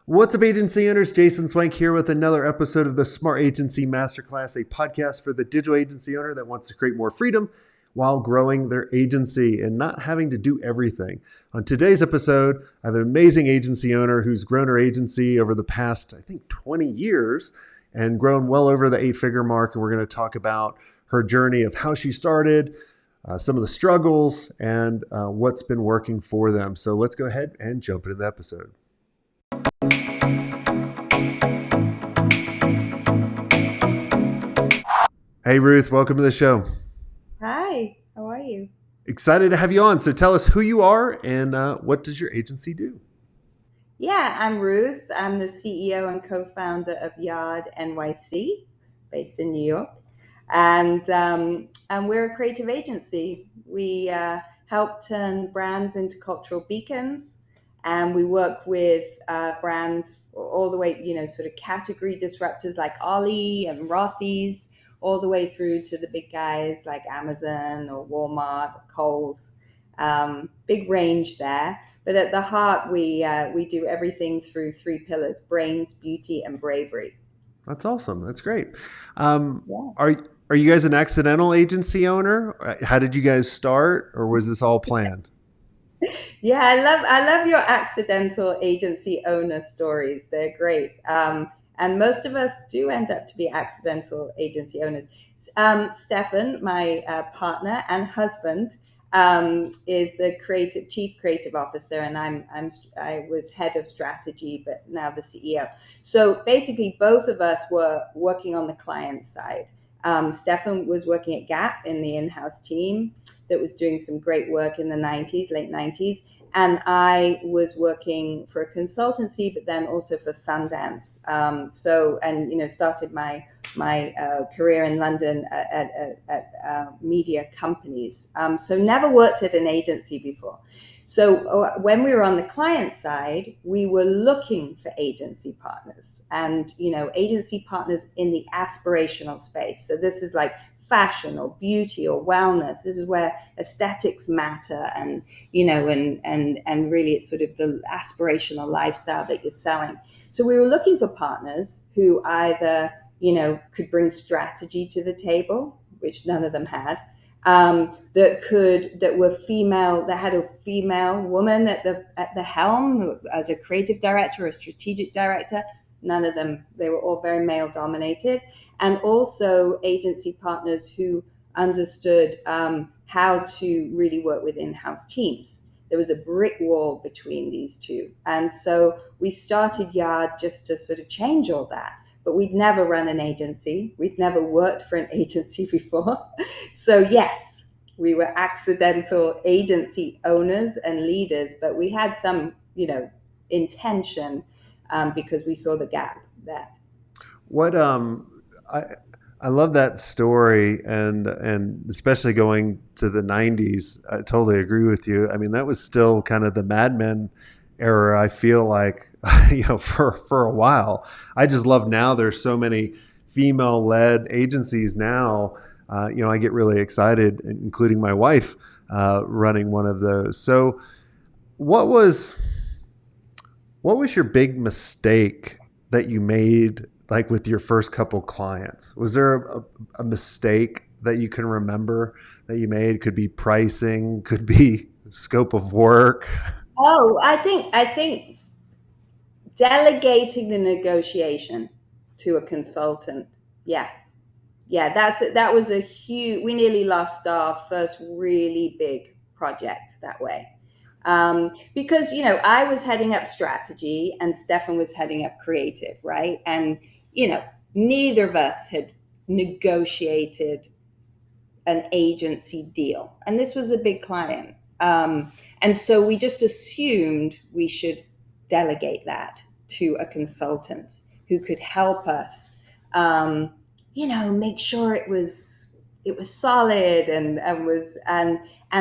What's up, agency owners? Jason Swenk here with another episode of the Smart Agency Masterclass, a podcast for the digital agency owner that wants to create more freedom while growing their agency and not having to do everything. On today's episode, I have an amazing agency owner who's grown her agency over the past, 20 years and grown well over the 8-figure mark. And we're going to talk about her journey of how she started, some of the struggles, and what's been working for them. So let's go ahead and jump into the episode. Hey, Ruth, welcome to the show. Hi, how are you? Excited to have you on. So tell us who you are and what does your agency do? Yeah, I'm Ruth. I'm the CEO and co-founder of Yard NYC, based in New York. And we're a creative agency. We help turn brands into cultural beacons. And we work with brands all the way, sort of category disruptors like Ollie and Rothy's, all the way through to the big guys like Amazon or Walmart or Kohl's. Big range there. But at the heart, we do everything through 3 pillars: brains, beauty, and bravery. That's awesome. That's great. Yeah. Are you guys an accidental agency owner? How did you guys start, or was this all planned? Yeah, I love your accidental agency owner stories. They're great. And most of us do end up to be accidental agency owners. Stefan, my partner and husband, is the chief creative officer, and I was head of strategy, but now the CEO. So basically, both of us were working on the client side. Stefan was working at Gap in the in-house team that was doing some great work in the late 90s. And I was working for a consultancy, but then also for Sundance. Started my career in London at media companies. So never worked at an agency before. So when we were on the client side, we were looking for agency partners and, agency partners in the aspirational space. So this is like fashion or beauty or wellness. This is where aesthetics matter, and really it's sort of the aspirational lifestyle that you're selling. So we were looking for partners who either could bring strategy to the table, which none of them had, that were female, that had a female woman at the helm as a creative director or a strategic director. None of them. They were all very male dominated. And also agency partners who understood how to really work with in-house teams. There was a brick wall between these two. And so we started Yard just to sort of change all that. But we'd never run an agency. We'd never worked for an agency before. So yes, we were accidental agency owners and leaders, but we had some, intention because we saw the gap there. What I love that story, and especially going to the 90s. I totally agree with you. I mean, that was still kind of the Mad Men era. I feel like for a while. I just love now there's so many female-led agencies now. I get really excited, including my wife running one of those. So, what was your big mistake that you made, like with your first couple clients? Was there a mistake that you can remember that you made? Could be pricing, could be scope of work. Oh, I think delegating the negotiation to a consultant. Yeah. Yeah, that was a huge, we nearly lost our first really big project that way. Because, I was heading up strategy and Stefan was heading up creative, right? And, neither of us had negotiated an agency deal. And this was a big client. And so we just assumed we should delegate that to a consultant who could help us, make sure it was solid and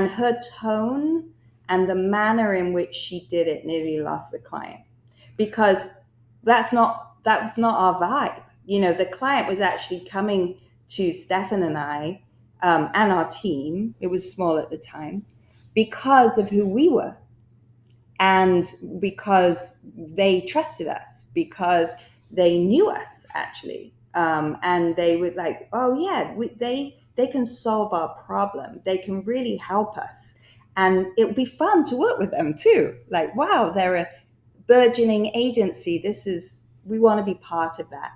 her tone and the manner in which she did it nearly lost the client, because that's not our vibe. The client was actually coming to Stefan and I and our team. It was small at the time because of who we were. And because they trusted us, because they knew us actually, and they were like, oh yeah, they can solve our problem, they can really help us, and it would be fun to work with them too. Like, wow, they're a burgeoning agency, this is, we want to be part of that.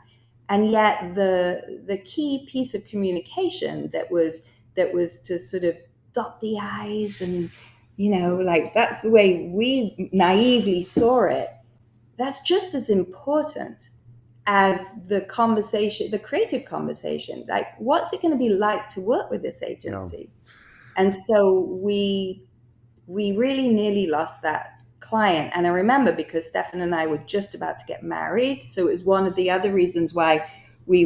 And yet the key piece of communication that was to sort of dot the i's, and like, that's the way we naively saw it, that's just as important as the conversation, the creative conversation. Like, what's it going to be like to work with this Yeah. agency? And so we really nearly lost that client. And I remember, because Stefan and I were just about to get married, so it was one of the other reasons why we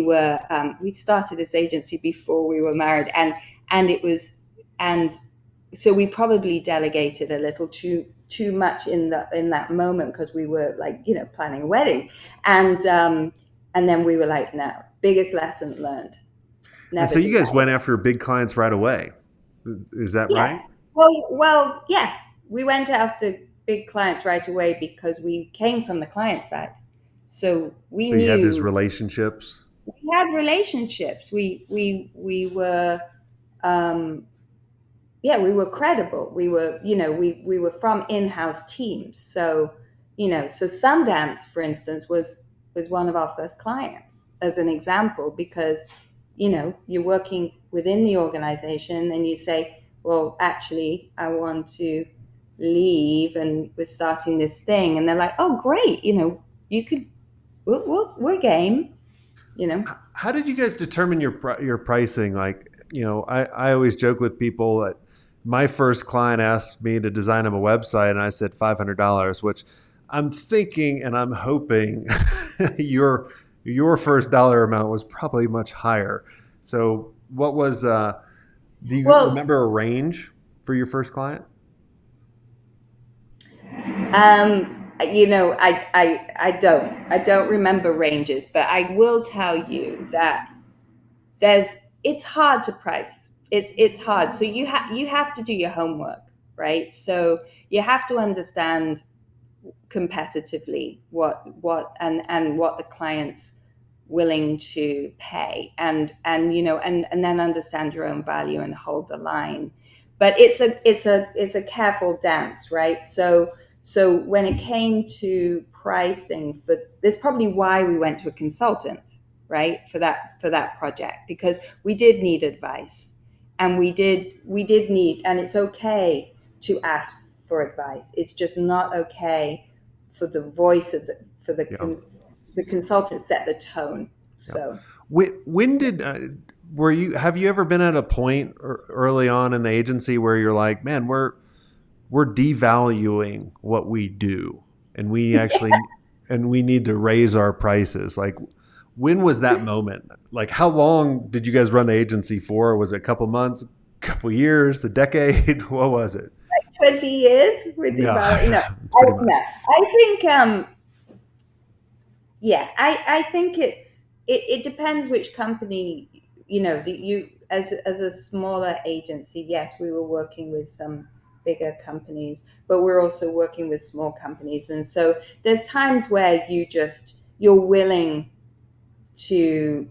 started this agency before we were married, and it was, and so we probably delegated a little too much in that moment, because we were, like, planning a wedding, and then we were like, no, biggest lesson learned, And never so you do guys that went again. after big clients right away. Is that right? Yes. Well, yes. We went after big clients right away because we came from the client side. So we So you had these knew relationships. we had relationships. We were, um, yeah, we were credible. We were, we were from in-house teams. So Sundance, for instance, was one of our first clients, as an example, because you're working within the organization and you say, well, actually, I want to leave and we're starting this thing, and they're like, oh, great, you could, we're game, you know. How did you guys determine your pricing? Like, I always joke with people that my first client asked me to design him a website, and I said $500, which I'm thinking and I'm hoping your first dollar amount was probably much higher. So, what was? Do you Well, remember a range for your first client? I don't remember ranges, but I will tell you that there's it's hard to price. It's hard. So you have to do your homework, right? So you have to understand competitively and what the client's willing to pay, and then understand your own value and hold the line. But it's a careful dance, right? So when it came to pricing, for this, probably why we went to a consultant, right, for that project, because we did need advice, and we did need, and it's okay to ask for advice. It's just not okay for the voice of Yeah, the consultant set the tone. yeah. So When did were you? Have you ever been at a point early on in the agency where you're like, man, we're devaluing what we do, and we need to raise our prices? Like, when was that moment? Like, how long did you guys run the agency for? Was it a couple months, a couple years, a decade? What was it? 20 years with the value. Yeah, No, pretty no. much. I think yeah, I think it depends which company. You, as a smaller agency, yes, we were working with some bigger companies, but we're also working with small companies, and so there's times where you're willing to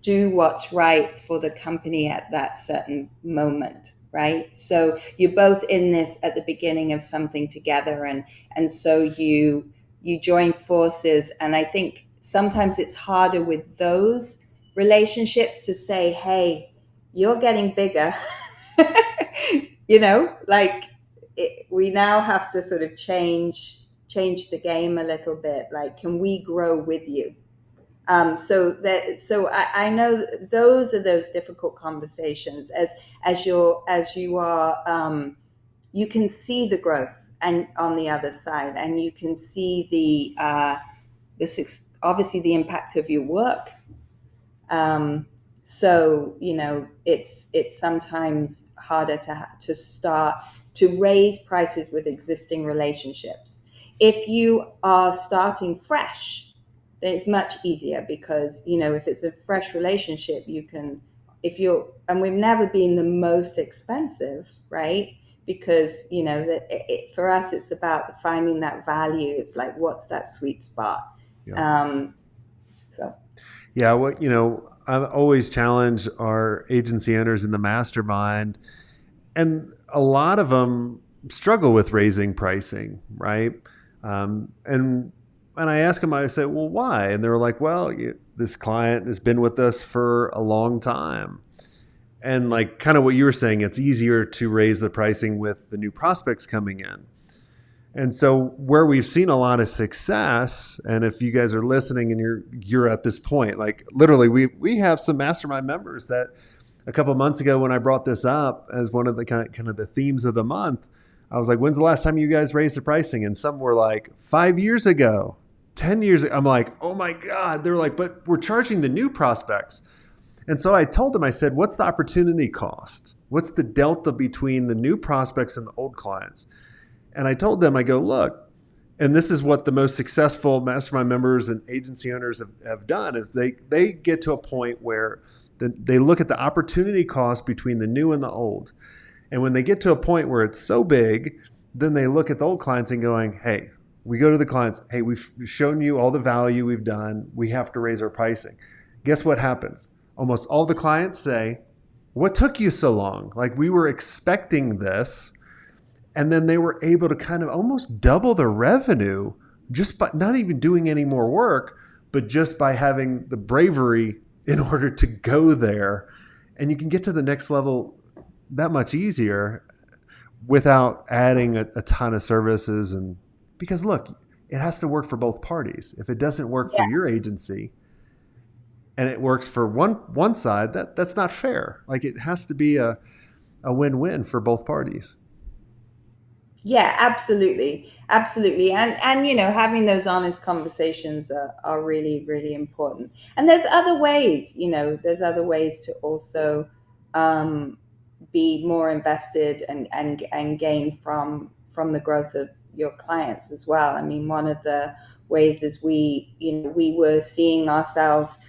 do what's right for the company at that certain moment, right? So you're both in this at the beginning of something together, and so you join forces. And I think sometimes it's harder with those relationships to say, hey, you're getting bigger. Like, we now have to sort of change the game a little bit. Like, can we grow with you? So I know those are those difficult conversations, as you are, you can see the growth and on the other side, and you can see obviously the impact of your work. So it's sometimes harder to start to raise prices with existing relationships. If you are starting fresh, then it's much easier, because if it's a fresh relationship, you can, if you're, and we've never been the most expensive, right? because for us it's about finding that value. It's like, what's that sweet spot? Yeah. um, so Yeah. What, I always challenge our agency owners in the mastermind, and a lot of them struggle with raising pricing, right? And I ask them, I say, well, why? And they're like, well, this client has been with us for a long time. And like kind of what you were saying, it's easier to raise the pricing with the new prospects coming in. And so where we've seen a lot of success, and if you guys are listening and you're at this point, like literally we have some mastermind members that a couple of months ago when I brought this up as one of the kind of the themes of the month, I was like, when's the last time you guys raised the pricing? And some were like 5 years ago, 10 years ago. I'm like, oh my God. They're like, but we're charging the new prospects. And so I told them, I said, what's the opportunity cost? What's the delta between the new prospects and the old clients? And I told them, I go, look, and this is what the most successful mastermind members and agency owners have done, is they get to a point where they look at the opportunity cost between the new and the old. And when they get to a point where it's so big, then they look at the old clients and going, hey, we go to the clients, hey, we've shown you all the value we've done. We have to raise our pricing. Guess what happens? Almost all the clients say, what took you so long? Like, we were expecting this. And then they were able to kind of almost double the revenue just by not even doing any more work, but just by having the bravery in order to go there. And you can get to the next level that much easier without adding a ton of services. And because look, it has to work for both parties. If it doesn't work for yeah. your agency and it works for one side, that's not fair. Like, it has to be a win-win for both parties. Yeah, absolutely, absolutely, and having those honest conversations are really, really important. And there's other ways, there's other ways to also um, be more invested and gain from the growth of your clients as well. I mean, one of the ways is we were seeing ourselves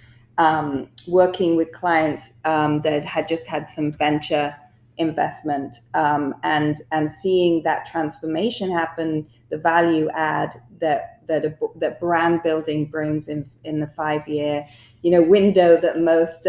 working with clients that had just had some venture investment, and seeing that transformation happen, the value add that brand building brings in the 5 year window that most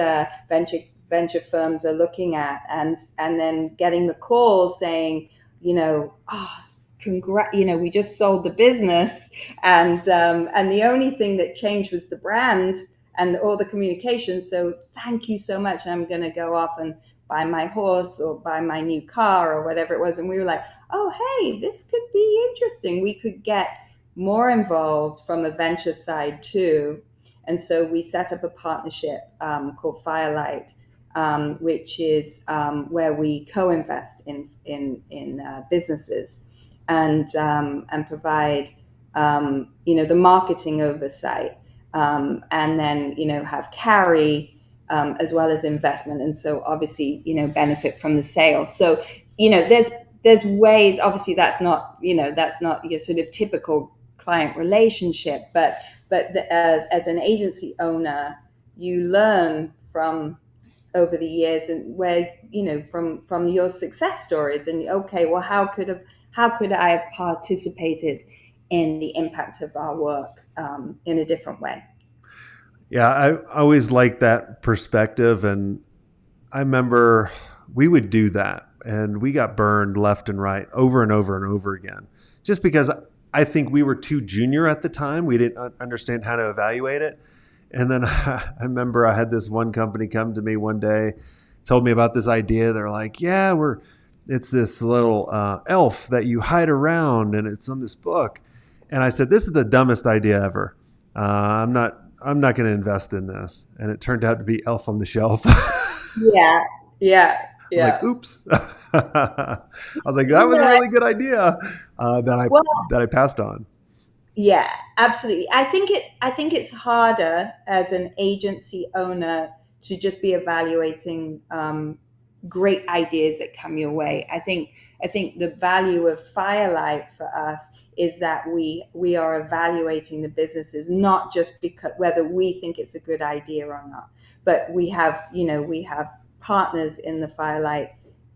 venture firms are looking at, and then getting the call saying, oh, we just sold the business, and the only thing that changed was the brand and all the communication. So thank you so much. I'm going to go off and buy my horse or buy my new car or whatever it was. And we were like, oh, hey, this could be interesting. We could get more involved from a venture side too. And so we set up a partnership called Firelight, which is where we co-invest in businesses, and provide the marketing oversight, and then have carry, as well as investment, and so obviously benefit from the sale. So there's ways. Obviously, that's not your sort of typical client relationship, but as an agency owner, you learn from over the years, and where from your success stories, and okay, well, how could I have participated in the impact of our work in a different way? Yeah, I always liked that perspective. And I remember we would do that and we got burned left and right over and over and over again, just because I think we were too junior at the time. We didn't understand how to evaluate it. And then I remember I had this one company come to me one day, told me about this idea. They're like, yeah, it's this little elf that you hide around and it's on this book. And I said, this is the dumbest idea ever. I'm not going to invest in this. And it turned out to be Elf on the Shelf. Yeah, yeah, I was like, yeah. oops. I was like, that was a No, really good idea that I well, that I passed on. yeah, absolutely. I think it's harder as an agency owner to just be evaluating great ideas that come your way. I think the value of Firelight for us is that we are evaluating the businesses not just because whether we think it's a good idea or not, but we have partners in the Firelight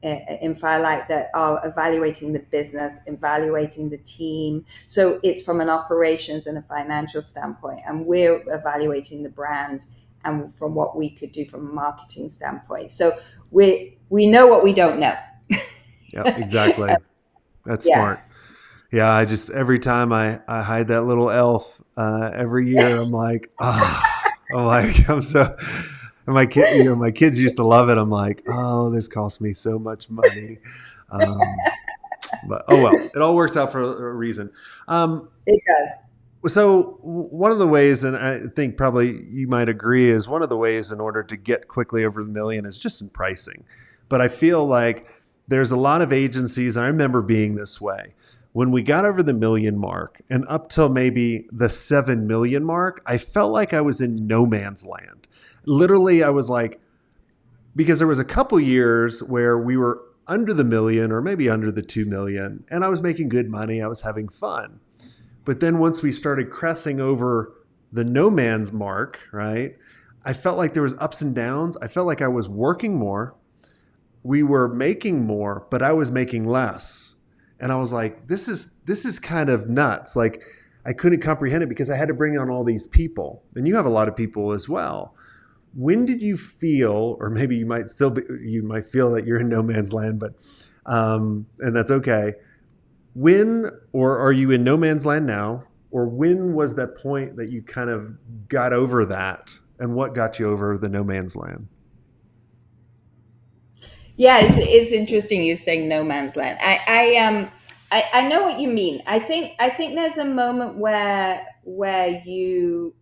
in Firelight that are evaluating the business, evaluating the team. So it's from an operations and a financial standpoint, and we're evaluating the brand and from what we could do from a marketing standpoint. So we know what we don't know. Yep, exactly. That's Yeah. smart. Yeah, I just every time I hide that little elf every year, I'm like, ah, I'm like, I'm so. And my kid, my kids used to love it. I'm like, oh, this cost me so much money. Um, but oh well, it all works out for a reason. Um, It does. so one of the ways, and I think probably you might agree, is one of the ways in order to get quickly over the million is just in pricing. But I feel like there's a lot of agencies, and I remember being this way. When we got over the million mark and up till maybe the 7 million mark, I felt like I was in no man's land. Literally, I was like, because there was a couple years where we were under the million or maybe under the 2 million, and I was making good money. I was having fun. But then once we started cressing over the no man's mark, right? I felt like there was ups and downs. I felt like I was working more. We were making more, but I was making less. And I was like, this is kind of nuts. Like I couldn't comprehend it because I had to bring on all these people. And you have a lot of people as well. When did you feel, or maybe you might still be, you might feel that you're in no man's land, but and that's okay. When, or are you in no man's land now, or when was that point that you kind of got over that, and what got you over the no man's land? Yeah, it's interesting you saying no man's land. I know what you mean. I think there's a moment where you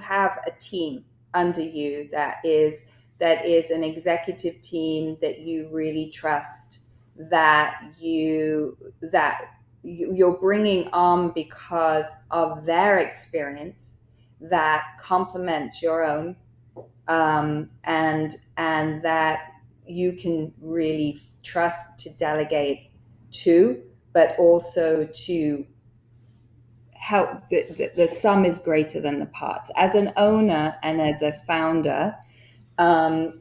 have a team under you that is an executive team that you really trust, that you're bringing on because of their experience that complements your own, and that you can really trust to delegate to, but also to help. The sum is greater than the parts. As an owner and as a founder, and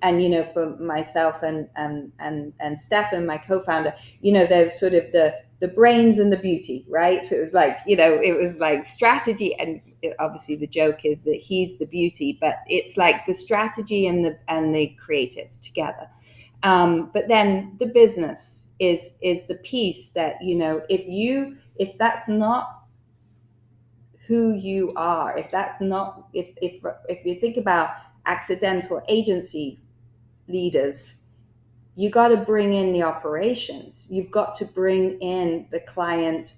for myself and Stefan, my co-founder, there's sort of the brains and the beauty, right? So it was like strategy, and obviously the joke is that he's the beauty, but it's like the strategy and the creative together. But then the business is the piece that, if that's not who you are, if that's not, if you think about accidental agency leaders, you got to bring in the operations. You've got to bring in the client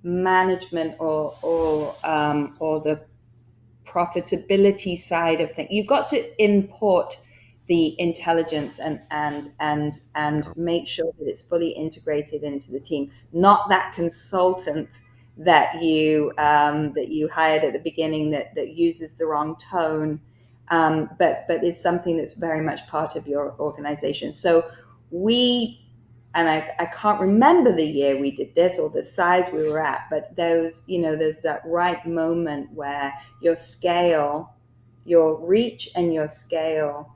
management, or the profitability side of things. You've got to import the intelligence and Yeah. make sure that it's fully integrated into the team. Not that consultant that you hired at the beginning that uses the wrong tone, but is something that's very much part of your organization. So we, and I can't remember the year we did this or the size we were at, but there's that right moment where your scale, your reach and your scale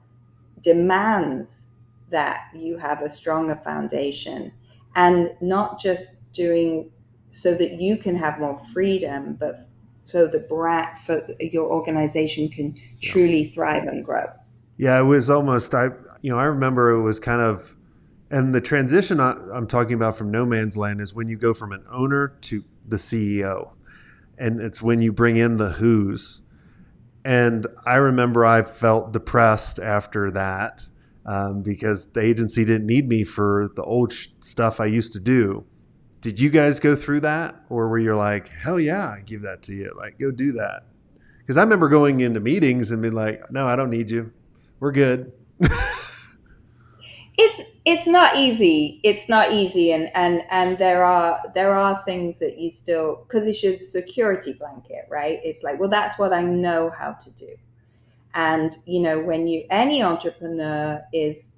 demands that you have a stronger foundation, and not just doing so that you can have more freedom, but so the brand for your organization can Yeah. truly thrive and grow. Yeah, it was almost I remember it was kind of, and the transition I'm talking about from no man's land is when you go from an owner to the CEO, and it's when you bring in the who's. And I remember I felt depressed after that, because the agency didn't need me for the old stuff I used to do. Did you guys go through that, or were you like, hell yeah, I give that to you, like go do that? Because I remember going into meetings and being like, no, I don't need you, we're good. It's not easy. It's not easy, and there are things that you still, because it's your security blanket, right? It's like, well, that's what I know how to do. And when you any entrepreneur is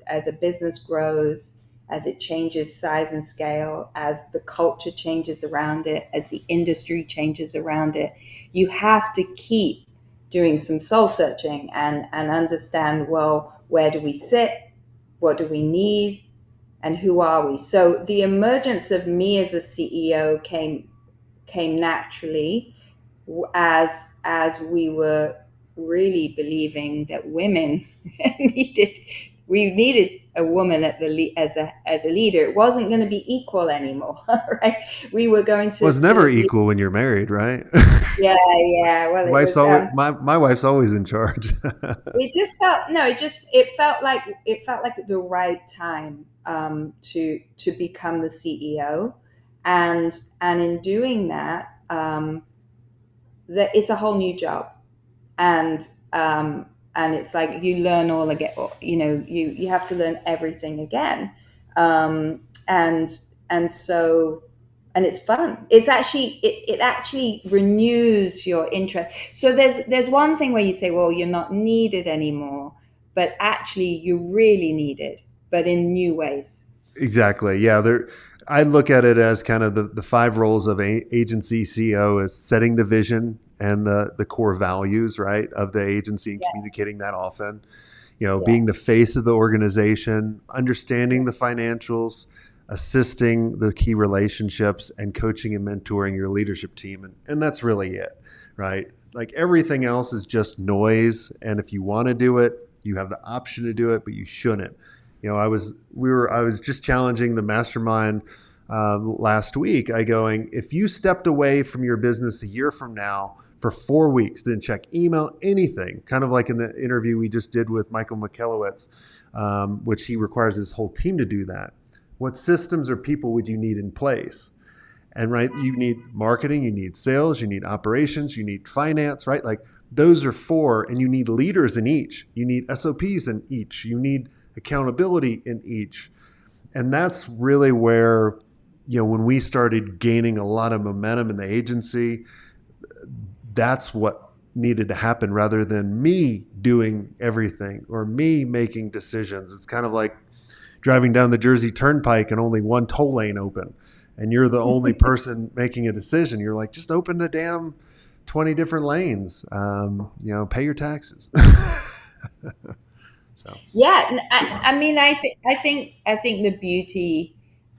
as a business grows, as it changes size and scale, as the culture changes around it, as the industry changes around it, you have to keep doing some soul searching and understand, well, where do we sit? what do we need, and who are we? So the emergence of me as a CEO came naturally as we were really believing that women needed we needed a woman at the as a leader. It wasn't going to be equal anymore, right? We were going Well, to it's never to equal when you're married, right? yeah, yeah. Well, it Wife's was always my wife's always in charge. it just felt no it felt like the right time to become the CEO, and in doing that, that it's a whole new job, and and it's like you learn all again. You have to learn everything again, and so and it's fun. It actually renews your interest. So there's one thing where you say, well, you're not needed anymore, but actually you're really needed, but in new ways. Exactly. Yeah. I look at it as kind of the five roles of agency CEO is setting the vision and the core values, right, of the agency and Yeah, communicating that often. yeah, Being the face of the organization, yeah, understanding the financials, assisting the key relationships, and coaching and mentoring your leadership team. And that's really it, right? Like everything else is just noise. And if you want to do it, you have the option to do it, but you shouldn't. I was just challenging the mastermind last week. I going, if you stepped away from your business a year from now for 4 weeks, didn't check email, anything, kind of like in the interview we just did with Michael McKelowitz, which he requires his whole team to do that. What systems or people would you need in place? And right, you need marketing, you need sales, you need operations, you need finance, right? Like those are four, and you need leaders in each. You need SOPs in each. You need accountability in each. And that's really where, when we started gaining a lot of momentum in the agency, that's what needed to happen rather than me doing everything or me making decisions. It's kind of like driving down the Jersey Turnpike and only one toll lane open, and you're the only person making a decision. You're like, just open the damn 20 different lanes. Pay your taxes. So, yeah. I mean, I think the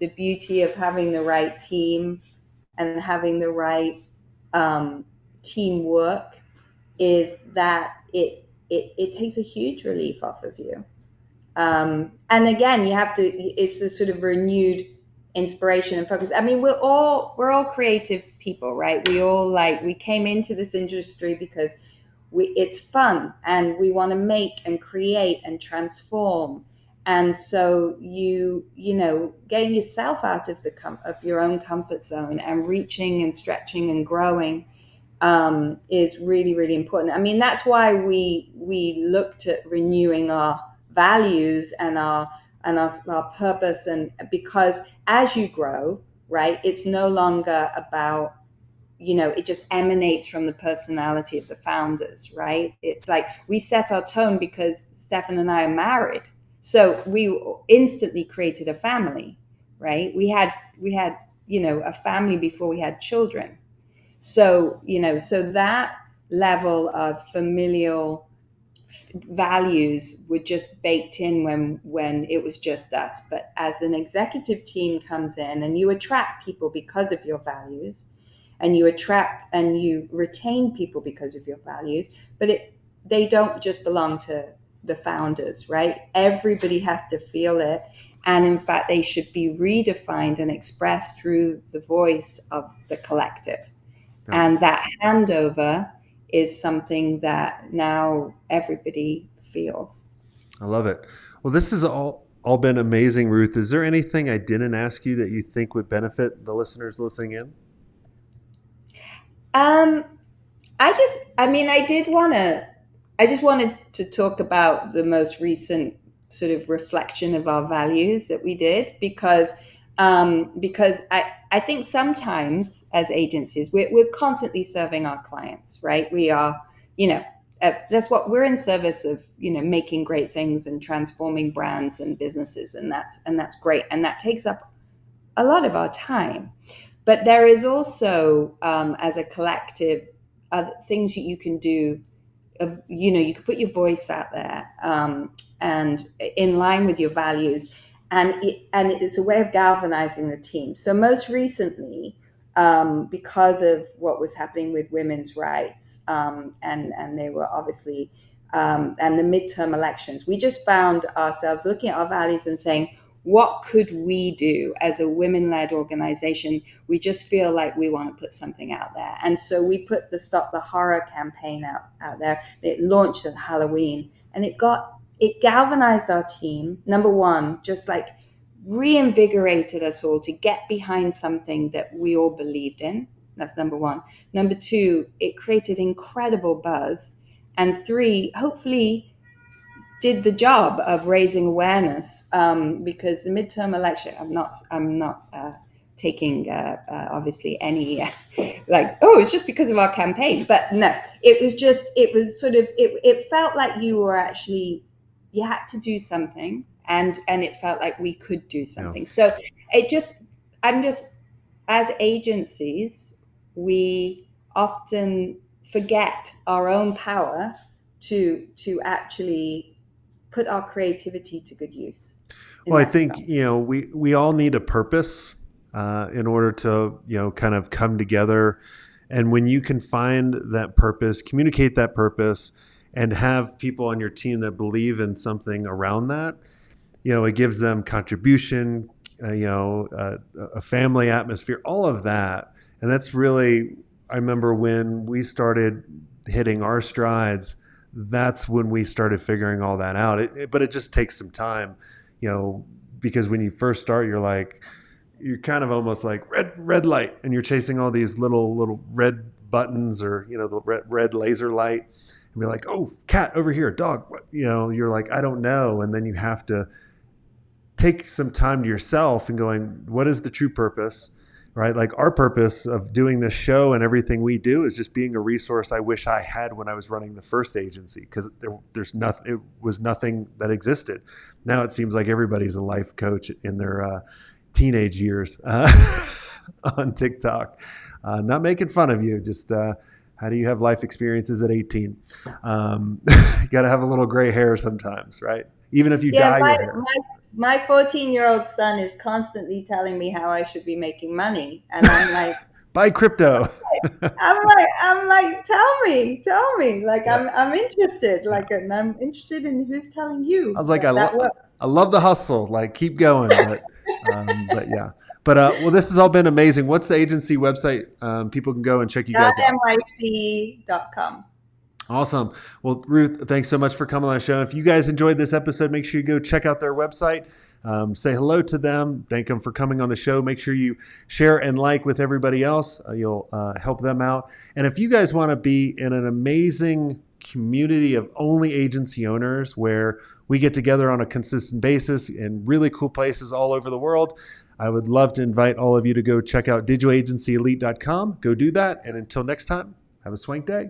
beauty of having the right team and having the right um, teamwork is that it takes a huge relief off of you. And again, you have to. It's a sort of renewed inspiration and focus. I mean, we're all creative people, right? We came into this industry because it's fun and we want to make and create and transform. And so getting yourself out of of your own comfort zone and reaching and stretching and growing is really, really important. I mean, that's why we looked at renewing our values and our purpose, and because as you grow, right, it's no longer about it just emanates from the personality of the founders, right? It's like we set our tone because Stefan and I are married, so we instantly created a family, right? We had a family before we had children, so that level of familial values were just baked in when it was just us. But as an executive team comes in, and you attract people because of your values, and you attract and you retain people because of your values, but they don't just belong to the founders, right? Everybody has to feel it. And in fact, they should be redefined and expressed through the voice of the collective. yeah, And that handover is something that now everybody feels. I love it. Well, this has all been amazing, Ruth. Is there anything I didn't ask you that you think would benefit the listeners listening in? Um, I just wanted to talk about the most recent sort of reflection of our values that we did, because I think sometimes as agencies, we're constantly serving our clients, right? We are, you know, that's what we're in service of, making great things and transforming brands and businesses. And that's great. And that takes up a lot of our time. But there is also, as a collective, things that you can do you could put your voice out there, and in line with your values, and it's a way of galvanizing the team. So most recently, because of what was happening with women's rights, and they were obviously, and the midterm elections, we just found ourselves looking at our values and saying, what could we do as a women-led organization? We just feel like we want to put something out there. And so we put the Stop the Horror campaign out there. It launched at Halloween, and it galvanized our team. Number one, just like reinvigorated us all to get behind something that we all believed in. That's number one. Number two, it created incredible buzz. And three, hopefully did the job of raising awareness, because the midterm election, I'm not taking obviously any like, oh, it's just because of our campaign, but no, it was sort of, it felt like you had to do something, and it felt like we could do Yeah. something. So it just, I'm just, as agencies, we often forget our own power to actually put our creativity to good use in Well, I that think, regard. we all need a purpose in order to, kind of come together. And when you can find that purpose, communicate that purpose, and have people on your team that believe in something around that, it gives them contribution, a family atmosphere, all of that. And that's really, I remember when we started hitting our strides, that's when we started figuring all that out. But it just takes some time, you know, because when you first start, you're kind of almost like red light, and you're chasing all these little red buttons, or the red laser light, and be like, oh, cat over here, dog, you're like, I don't know. And then you have to take some time to yourself and going, what is the true purpose, right? Like, our purpose of doing this show and everything we do is just being a resource I wish I had when I was running the first agency, because there's nothing, it was nothing that existed. Now it seems like everybody's a life coach in their teenage years on TikTok. Not making fun of you, just how do you have life experiences at 18? You got to have a little gray hair sometimes, right? Even if you Yeah, dye your hair. my 14-year-old son is constantly telling me how I should be making money, and Buy crypto. I'm like, tell me, like, Yeah. I'm interested, Yeah. like, and I'm interested in who's telling I you was like, that that works. I love the hustle. Like, keep going. But yeah. But well, this has all been amazing. What's the agency website? People can go and check you guys out. .nyc.com. Awesome. Well, Ruth, thanks so much for coming on the show. If you guys enjoyed this episode, make sure you go check out their website. Say hello to them. Thank them for coming on the show. Make sure you share and like with everybody else. You'll help them out. And if you guys want to be in an amazing community of only agency owners, where we get together on a consistent basis in really cool places all over the world, I would love to invite all of you to go check out digitalagencyelite.com. Go do that. And until next time, have a swank day.